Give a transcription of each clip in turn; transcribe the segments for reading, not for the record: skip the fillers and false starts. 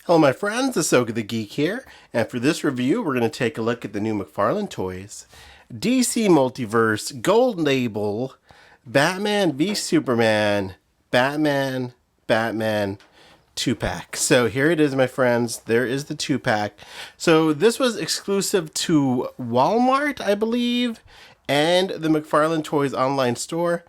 Hello my friends, Asoka the Geek here, and for this review we're going to take a look at the new McFarlane Toys DC Multiverse Gold Label Batman v Superman Batman 2-pack. So here it is my friends, there is the 2-pack. So this was exclusive to Walmart I believe, and the McFarlane Toys online store.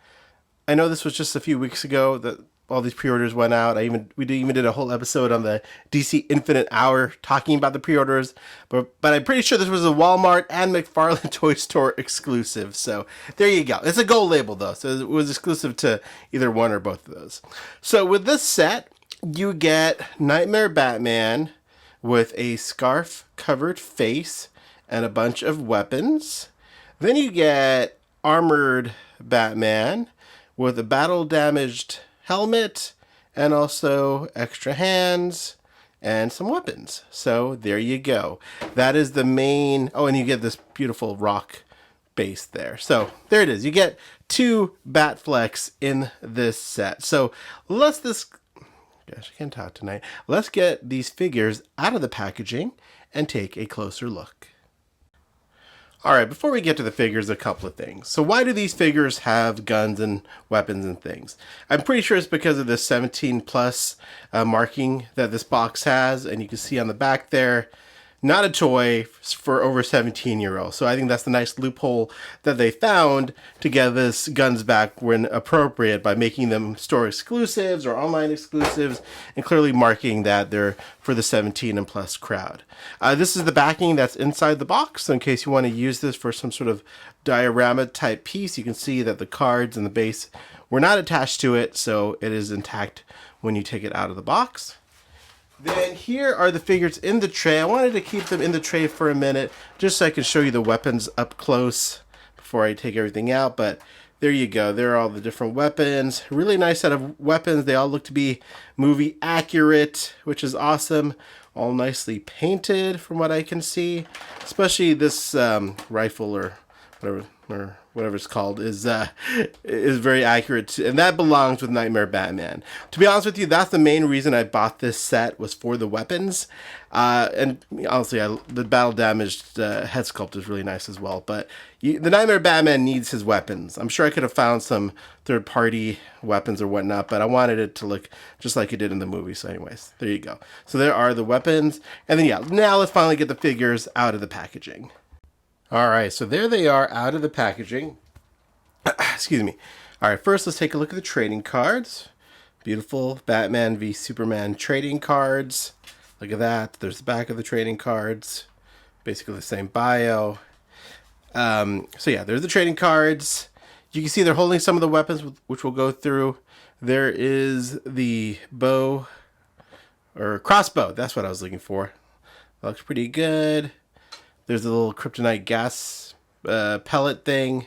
I know this was just a few weeks ago that all these pre-orders went out. We even did a whole episode on the DC Infinite Hour talking about the pre-orders, but I'm pretty sure this was a Walmart and McFarlane Toy Store exclusive. So there you go. It's a gold label though, so it was exclusive to either one or both of those. So with this set, you get Knightmare Batman with a scarf-covered face and a bunch of weapons. Then you get Armored Batman with a battle-damaged helmet and also extra hands and some weapons. So there you go. That is the main. Oh, and you get this beautiful rock base there. So there it is. You get 2 Batflex in this set. So gosh, I can't talk tonight. Let's get these figures out of the packaging and take a closer look. Alright, before we get to the figures, a couple of things. So why do these figures have guns and weapons and things? I'm pretty sure it's because of the 17 plus marking that this box has, and you can see on the back there, not a toy for over 17-year-olds. So I think that's the nice loophole that they found to get this guns back when appropriate by making them store exclusives or online exclusives and clearly marking that they're for the 17 and plus crowd. This is the backing that's inside the box. So in case you want to use this for some sort of diorama type piece, you can see that the cards and the base were not attached to it, so it is intact when you take it out of the box. Then here are the figures in the tray. I wanted to keep them in the tray for a minute just so I can show you the weapons up close before I take everything out. But there you go. There are all the different weapons. Really nice set of weapons. They all look to be movie accurate, which is awesome. All nicely painted from what I can see. Especially this rifle or whatever it's called is very accurate, and that belongs with Knightmare Batman. To be honest with you, that's the main reason I bought this set, was for the weapons, and honestly the battle damaged head sculpt is really nice as well, but the Knightmare Batman needs his weapons. I'm sure I could have found some third-party weapons or whatnot, but I wanted it to look just like it did in the movie. So anyways, there you go. So there are the weapons, and then yeah, now let's finally get the figures out of the packaging. Alright, so there they are out of the packaging. Excuse me. Alright, first let's take a look at the trading cards. Beautiful Batman v Superman trading cards. Look at that. There's the back of the trading cards. Basically the same bio. So yeah, there's the trading cards. You can see they're holding some of the weapons, which we'll go through. There is the bow, or crossbow. That's what I was looking for. That looks pretty good. There's a little kryptonite gas pellet thing.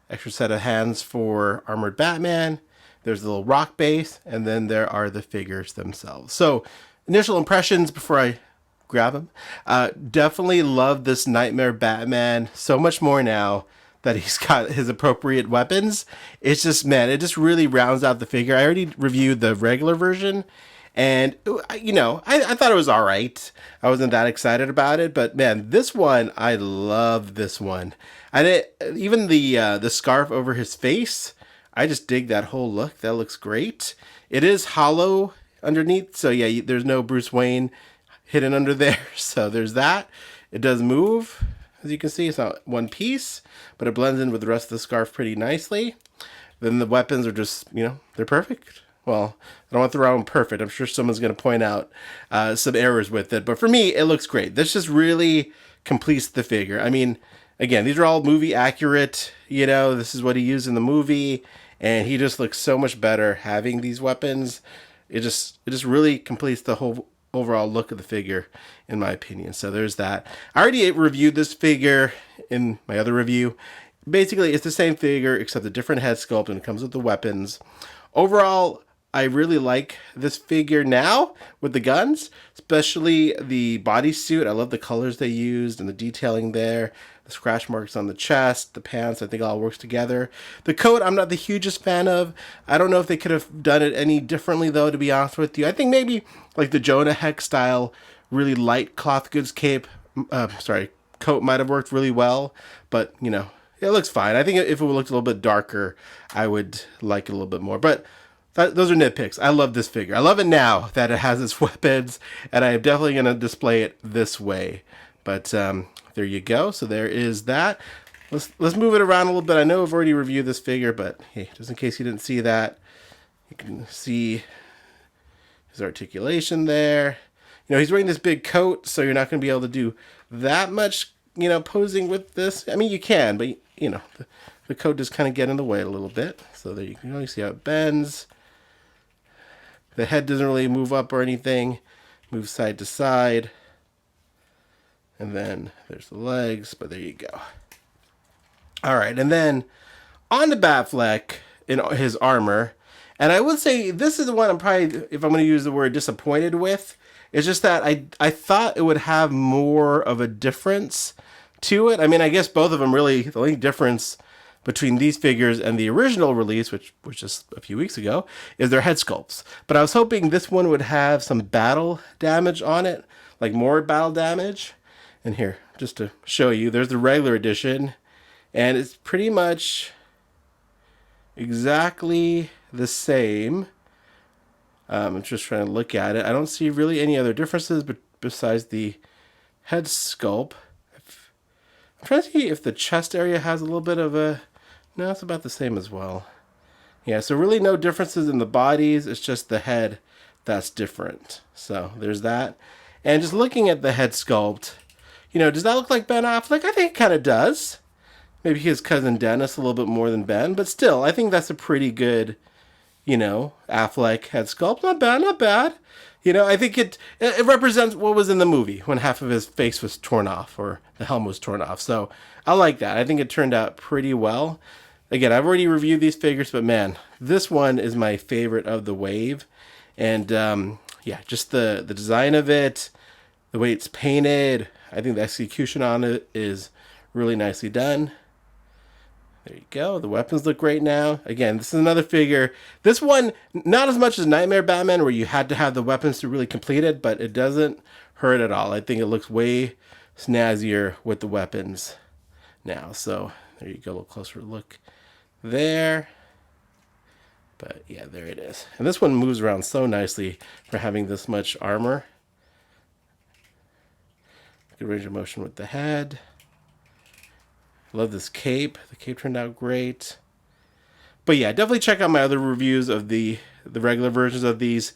Extra set of hands for Armored Batman. There's a little rock base. And then there are the figures themselves. So, initial impressions before I grab them. Definitely love this Knightmare Batman so much more now that he's got his appropriate weapons. It's just, man, it just really rounds out the figure. I already reviewed the regular version. And, you know, I thought it was all right. I wasn't that excited about it. But, man, this one, I love this one. Even the scarf over his face, I just dig that whole look. That looks great. It is hollow underneath. So, yeah, there's no Bruce Wayne hidden under there. So there's that. It does move. As you can see, it's not one piece. But it blends in with the rest of the scarf pretty nicely. Then the weapons are just, you know, they're perfect. Well, I don't want to throw out perfect. I'm sure someone's going to point out some errors with it. But for me, it looks great. This just really completes the figure. I mean, again, these are all movie accurate. You know, this is what he used in the movie. And he just looks so much better having these weapons. It just really completes the whole overall look of the figure, in my opinion. So there's that. I already reviewed this figure in my other review. Basically, it's the same figure, except a different head sculpt, and it comes with the weapons. Overall, I really like this figure now with the guns, especially the bodysuit. I love the colors they used and the detailing there. The scratch marks on the chest, the pants, I think all works together. The coat, I'm not the hugest fan of. I don't know if they could have done it any differently, though, to be honest with you. I think maybe like the Jonah Hex style, really light cloth goods coat might have worked really well, but, you know, it looks fine. I think if it looked a little bit darker, I would like it a little bit more. But those are nitpicks. I love this figure. I love it now that it has its weapons, and I am definitely going to display it this way. But there you go. So there is that. Let's move it around a little bit. I know I've already reviewed this figure, but hey, just in case you didn't see that, you can see his articulation there. You know, he's wearing this big coat, so you're not going to be able to do that much, you know, posing with this. I mean, you can, but, you know, the coat does kind of get in the way a little bit. So there you can only see how it bends. The head doesn't really move up or anything. Moves side to side. And then there's the legs, but there you go. All right, and then on the Batfleck in his armor, and I would say this is the one I'm probably, if I'm going to use the word disappointed with, it's just that I thought it would have more of a difference to it. I mean, I guess both of them really, the only difference between these figures and the original release, which was just a few weeks ago, is their head sculpts. But I was hoping this one would have some battle damage on it, like more battle damage. And here, just to show you, there's the regular edition, and it's pretty much exactly the same. I'm just trying to look at it. I don't see really any other differences besides the head sculpt. I'm trying to see if the chest area has a little bit of a... No, it's about the same as well. Yeah, so really no differences in the bodies. It's just the head that's different. So there's that. And just looking at the head sculpt, you know, does that look like Ben Affleck? I think it kind of does. Maybe his cousin Dennis a little bit more than Ben. But still, I think that's a pretty good, you know, Affleck head sculpt. Not bad, not bad. You know, I think it represents what was in the movie when half of his face was torn off or the helm was torn off. So I like that. I think it turned out pretty well. Again, I've already reviewed these figures, but man, this one is my favorite of the wave. And yeah, just the design of it, the way it's painted, I think the execution on it is really nicely done. There you go. The weapons look great now. Again, this is another figure. This one, not as much as Knightmare Batman, where you had to have the weapons to really complete it, but it doesn't hurt at all. I think it looks way snazzier with the weapons now. So there you go. A little closer look there. But yeah, there it is. And this one moves around so nicely for having this much armor. Good range of motion with the head. Love this cape. The cape turned out great. But yeah, definitely check out my other reviews of the regular versions of these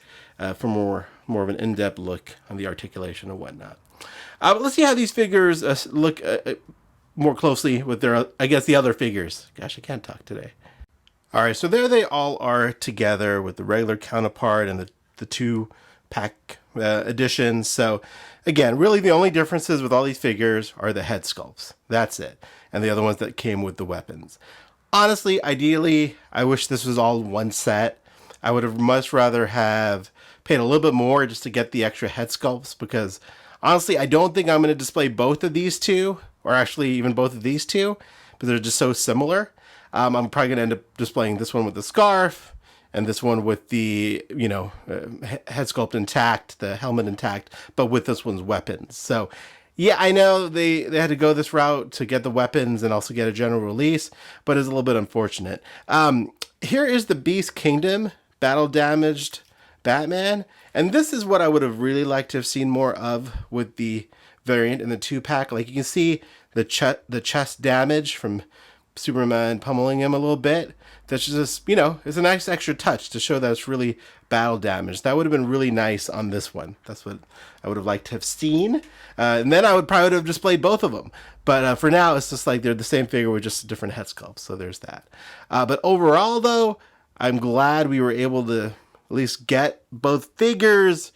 for more of an in-depth look on the articulation and whatnot. But let's see how these figures look more closely with their, I guess, the other figures. Gosh, I can't talk today. All right, so there they all are together with the regular counterpart and the two-pack editions. So again, really the only differences with all these figures are the head sculpts. That's it. And the other ones that came with the weapons. Honestly, ideally, I wish this was all one set. I would have much rather have paid a little bit more just to get the extra head sculpts, because honestly, I don't think I'm going to display both of these two, or actually even both of these two, because they're just so similar. I'm probably going to end up displaying this one with the scarf, and this one with the, you know, head sculpt intact, the helmet intact, but with this one's weapons. So yeah, I know they had to go this route to get the weapons and also get a general release, but it's a little bit unfortunate. Here is the Beast Kingdom Battle Damaged Batman, and this is what I would have really liked to have seen more of with the variant in the 2-pack. Like you can see the chest damage from Superman pummeling him a little bit. That's just, you know, it's a nice extra touch to show that it's really battle damage. That would have been really nice on this one. That's what I would have liked to have seen. And then I would probably have displayed both of them. But for now, it's just like they're the same figure with just different head sculpts. So there's that. But overall, though, I'm glad we were able to at least get both figures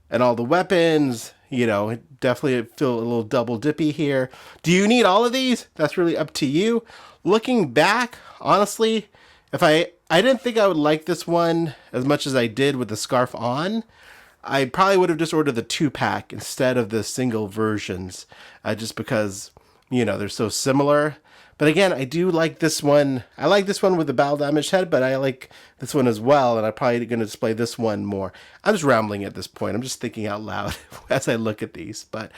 and all the weapons. You know, definitely feel a little double dippy here. Do you need all of these? That's really up to you. Looking back, honestly, if I I didn't think I would like this one as much as I did with the scarf on. I probably would have just ordered the 2-pack instead of the single versions, just because, you know, they're so similar. But again, I do like this one. I like this one with the battle damage head, but I like this one as well, and I'm probably going to display this one more. I'm just rambling at this point. I'm just thinking out loud as I look at these. But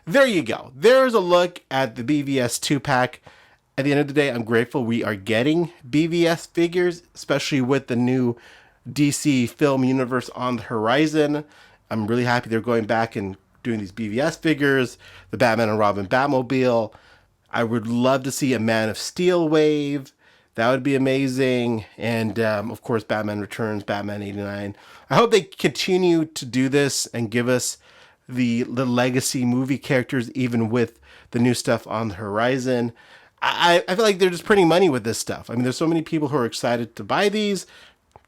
there you go. There's a look at the BVS 2-pack. At the end of the day, I'm grateful we are getting BVS figures, especially with the new DC film universe on the horizon. I'm really happy they're going back and doing these BVS figures, the Batman and Robin Batmobile. I would love to see a Man of Steel wave. That would be amazing. And of course, Batman Returns, Batman 89. I hope they continue to do this and give us the legacy movie characters, even with the new stuff on the horizon. I feel like they're just printing money with this stuff. I mean, there's so many people who are excited to buy these.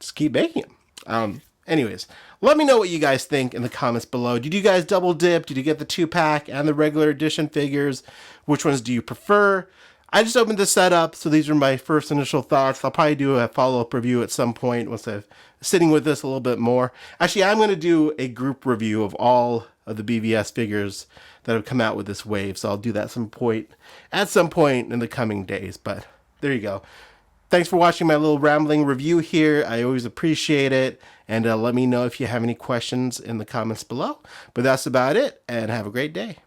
Just keep making them. Anyways, let me know what you guys think in the comments below. Did you guys double dip? Did you get the 2-pack and the regular edition figures? Which ones do you prefer? I just opened this setup, so these are my first initial thoughts. I'll probably do a follow-up review at some point once I've sitting with this a little bit more. Actually, I'm going to do a group review of all of the BVS figures that have come out with this wave, so I'll do that at some point in the coming days. But there you go. Thanks for watching my little rambling review here. I always appreciate it. And let me know if you have any questions in the comments below. But that's about it, and have a great day.